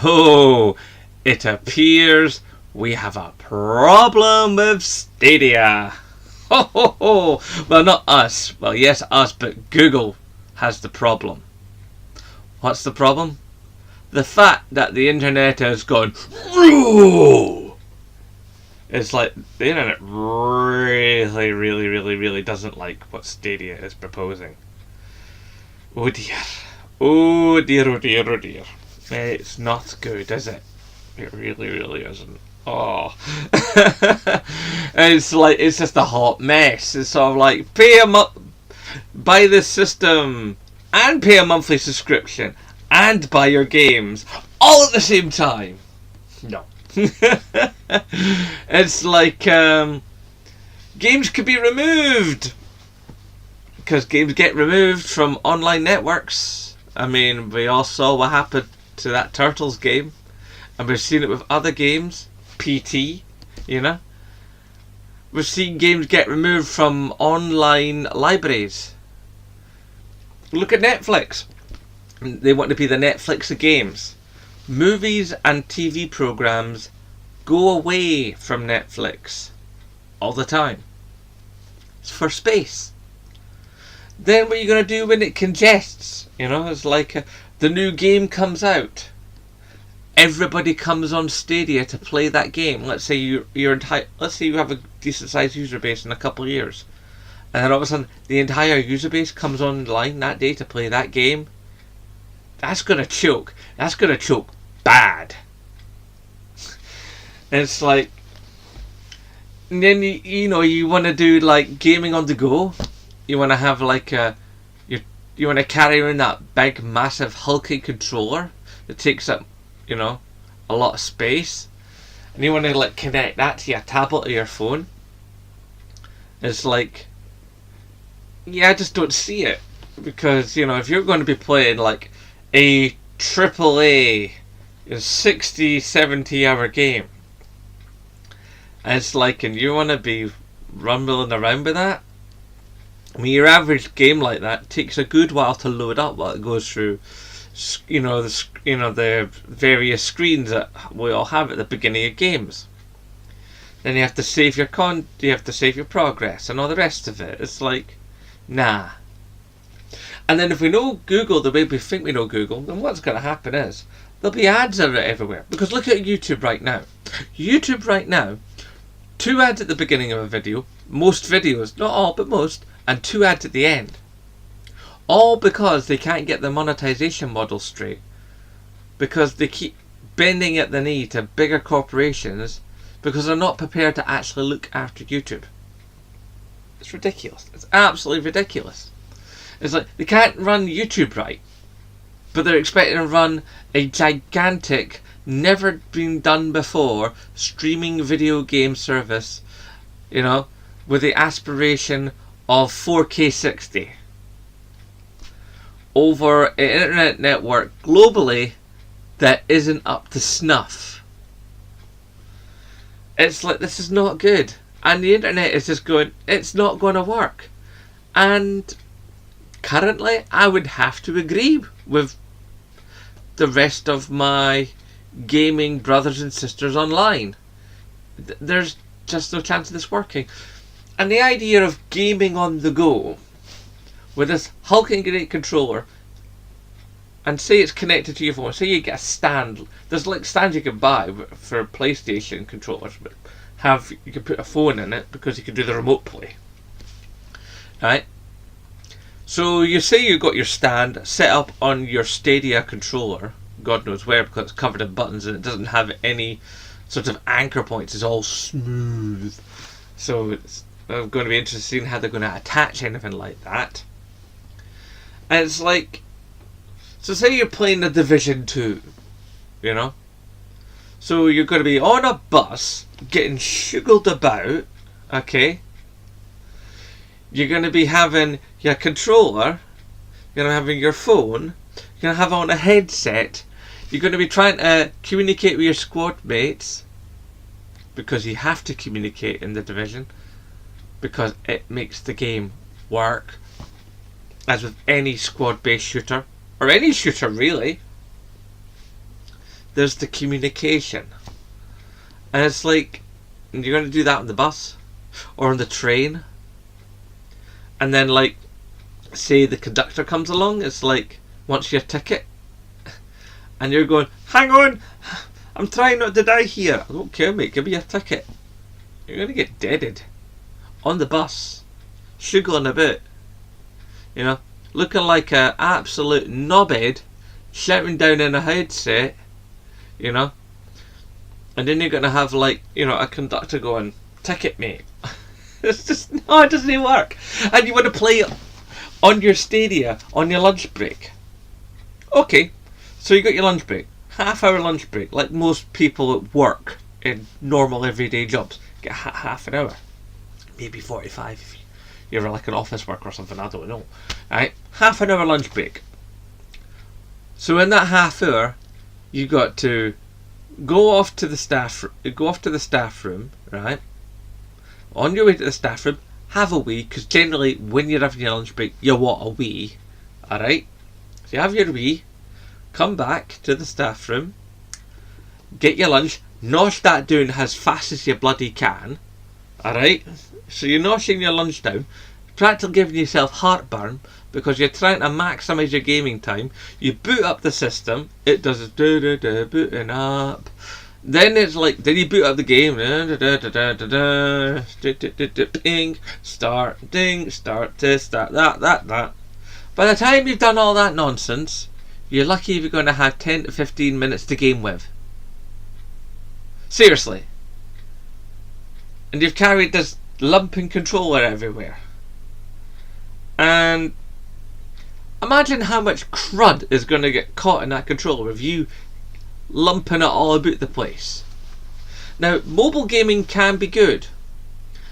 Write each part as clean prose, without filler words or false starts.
So, it appears we have a problem with Stadia. Ho ho ho! Well, not us. Well, yes, us, but Google has the problem. What's the problem? The fact that the internet has gone. It's like the internet really doesn't like what Stadia is proposing. Oh dear. Oh dear, oh dear, oh dear. It's not good, is it? It really isn't. Oh. It's just a hot mess. It's sort of like buy this system and pay a monthly subscription and buy your games all at the same time. No. It's like games could be removed because games get removed from online networks. I mean, we all saw what happened to that Turtles game, and we've seen it with other games. PT, you know, we've seen games get removed from online libraries. Look at Netflix. They want to be the Netflix of games. Movies and TV programs go away from Netflix all the time. It's for space. Then what are you going to do when it congests? You know, it's like the new game comes out. Everybody comes on Stadia to play that game. Let's say let's say you have a decent sized user base in a couple of years, and then all of a sudden the entire user base comes online that day to play that game. That's gonna choke. That's gonna choke bad. And it's like, and then you want to do like gaming on the go. You want to have like you want to carry around that big massive hulking controller that takes up a lot of space, and you want to like connect that to your tablet or your phone. It's like, yeah, I just don't see it, because if you're going to be playing like a AAA 60-70 hour game, and it's like, and you want to be rumbling around with that, I mean, your average game like that takes a good while to load up while it goes through the various screens that we all have at the beginning of games. Then you have to save your you have to save your progress and all the rest of it. It's like, nah. And then if we know Google the way we think we know Google, then what's going to happen is there'll be ads everywhere. Because look at YouTube right now. YouTube right now, 2 ads at the beginning of a video, most videos, not all but most, and 2 ads at the end. All because they can't get the monetization model straight. Because they keep bending at the knee to bigger corporations because they're not prepared to actually look after YouTube. It's ridiculous. It's absolutely ridiculous. It's like they can't run YouTube right, but they're expecting to run a gigantic, never been done before streaming video game service, with the aspiration of 4K 60 over an internet network globally that isn't up to snuff. It's like, this is not good, and the internet is just going, it's not going to work. And currently I would have to agree with the rest of my gaming brothers and sisters online. There's just no chance of this working. And the idea of gaming on the go with this hulking great controller, and say it's connected to your phone, say you get a stand, there's like stands you can buy for PlayStation controllers, but you can put a phone in it because you can do the remote play, right? So you say you got your stand set up on your Stadia controller, God knows where, because it's covered in buttons and it doesn't have any sort of anchor points, it's all smooth. So it's going to be interesting how they're going to attach anything like that. And it's like, so say you're playing The Division 2, so you're going to be on a bus getting shuggled about, okay? You're going to be having your controller, you're going to be having your phone, you're going to have on a headset, you're going to be trying to communicate with your squad mates, because you have to communicate in The Division, because it makes the game work, as with any squad-based shooter, or any shooter really. there's the communication. And it's like, you're going to do that on the bus or on the train, and then like, say the conductor comes along, it's like, wants your ticket, and you're going, hang on, I'm trying not to die here. I don't care, mate, give me your ticket. You're going to get deaded on the bus, sugarling about, you know, looking like a absolute knobhead, shouting down in a headset, you know, and then you're going to have like, you know, a conductor going, ticket, mate. It's just, no, it doesn't even work. And you want to play it on your Stadia on your lunch break. Okay, so you got your lunch break, half-hour lunch break, like most people at work in normal everyday jobs get half an hour, maybe 45 if you're like an office worker or something, I don't know. Right, half an hour lunch break. So in that half hour, you got to go off to the staff room, right? On your way to the staff room, have a wee, because generally when you're having your lunch break, you want a wee. Alright? So you have your wee, come back to the staff room, get your lunch, nosh that down as fast as you bloody can. Alright? So you're noshing your lunch down, practically giving yourself heartburn because you're trying to maximise your gaming time. You boot up the system, it does booting up. Then it's like, then you boot up the game, ding, start, ding, start this, start that. By the time you've done all that nonsense, you're lucky if you're going to have 10 to 15 minutes to game with. Seriously. And you've carried this lumping controller everywhere. And imagine how much crud is going to get caught in that controller with you lumping it all about the place. Now, mobile gaming can be good.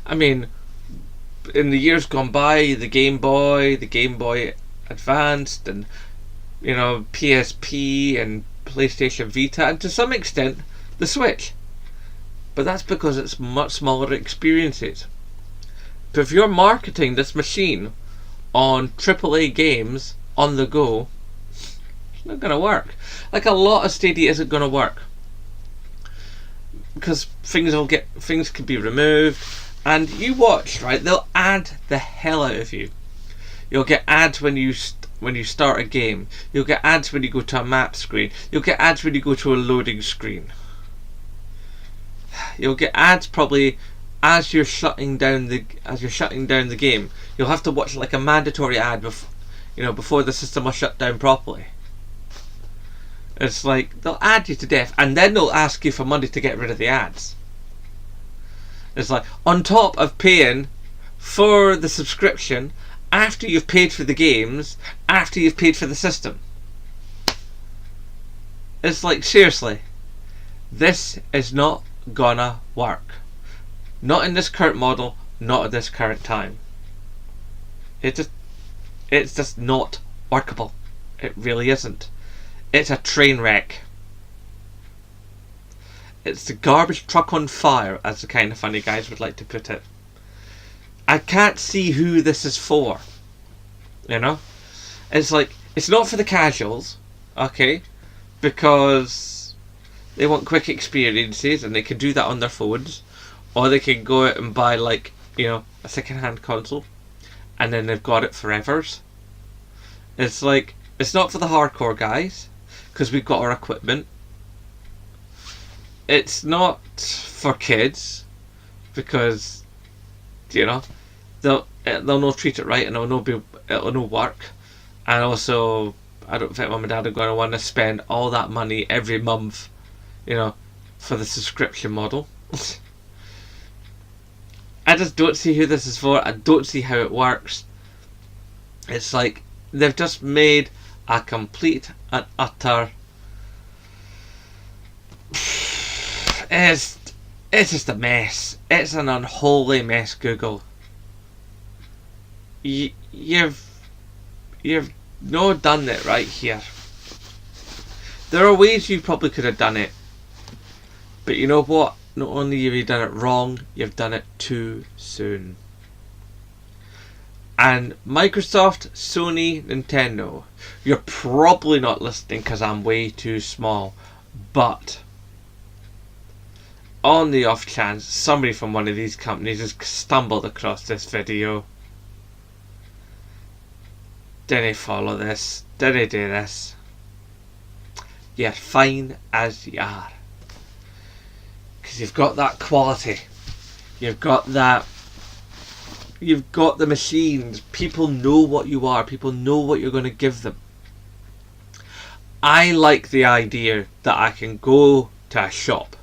I mean, in the years gone by, the Game Boy Advanced, and you know, PSP and PlayStation Vita, and to some extent the Switch. But that's because it's much smaller experiences. But if you're marketing this machine on AAA games on the go, it's not going to work. Like, a lot of Stadia isn't going to work because things can be removed, and you watch, right? They'll add the hell out of you. You'll get ads when you start a game. You'll get ads when you go to a map screen. You'll get ads when you go to a loading screen. You'll get ads probably as you're shutting down the game. You'll have to watch like a mandatory ad before the system will shut down properly. It's like they'll add you to death, and then they'll ask you for money to get rid of the ads. It's like, on top of paying for the subscription, after you've paid for the games, after you've paid for the system. It's like, seriously, this is not gonna work. Not in this current model, not at this current time. It's just not workable. It really isn't. It's a train wreck. It's the garbage truck on fire, as the kind of funny guys would like to put it. I can't see who this is for. You know? It's like, it's not for the casuals, okay? Because they want quick experiences and they can do that on their phones. Or they can go out and buy, like, you know, a second-hand console, and then they've got it forevers. It's like, it's not for the hardcore guys, because we've got our equipment. It's not for kids, because, you know, they'll not treat it right, and it'll no work. And also, I don't think mum and dad are going to want to spend all that money every month, you know, for the subscription model. I just don't see who this is for. I don't see how it works. It's like they've just made a complete and utter... It's just a mess. It's an unholy mess, Google. You've not done it right here. There are ways you probably could have done it, but you know what? Not only have you done it wrong, you've done it too soon. And Microsoft, Sony, Nintendo, you're probably not listening because I'm way too small. But on the off chance somebody from one of these companies has stumbled across this video, didn't follow this, didn't do this, you're fine as you are. Because you've got that quality. You've got the machines. People know what you are. People know what you're going to give them. I like the idea that I can go to a shop,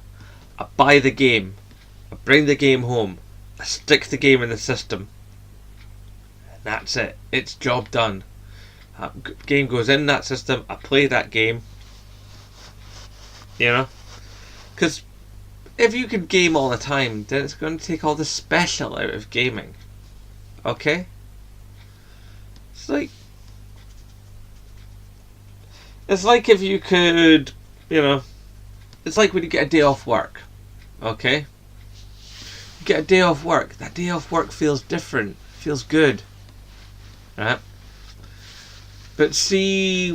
I buy the game, I bring the game home, I stick the game in the system, and that's it. It's job done. Game goes in that system, I play that game. You know? Because if you can game all the time, then it's going to take all the special out of gaming. Okay? It's like if you could, it's like when you get a day off work. Okay? You get a day off work. That day off work feels different. Feels good. Right? But see,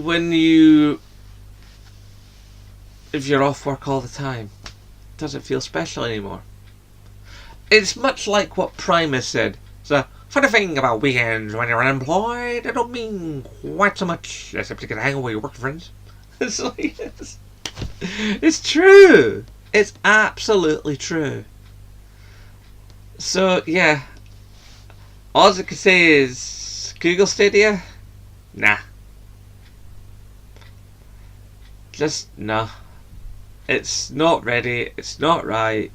if you're off work all the time, it doesn't feel special anymore. It's much like what Primus said. So, funny thing about weekends when you're unemployed, it don't mean quite so much, except you can hang out with your work friends. It's like, it's true. It's absolutely true. So, yeah. All I can say is, Google Stadia? Nah. Just nah. It's not ready. It's not right.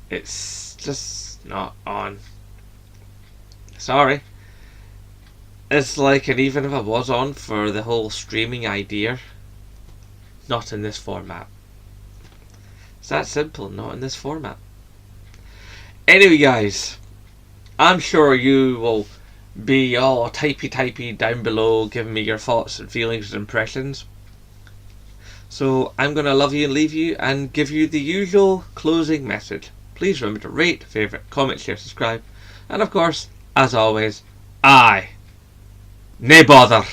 It's just not on. Sorry. It's like, and even if I was on for the whole streaming idea, not in this format. It's that simple, not in this format. Anyway, guys, I'm sure you will be all typey down below, giving me your thoughts and feelings and impressions. So I'm going to love you and leave you and give you the usual closing message. Please remember to rate, favourite, comment, share, subscribe. And of course, as always, nae bother.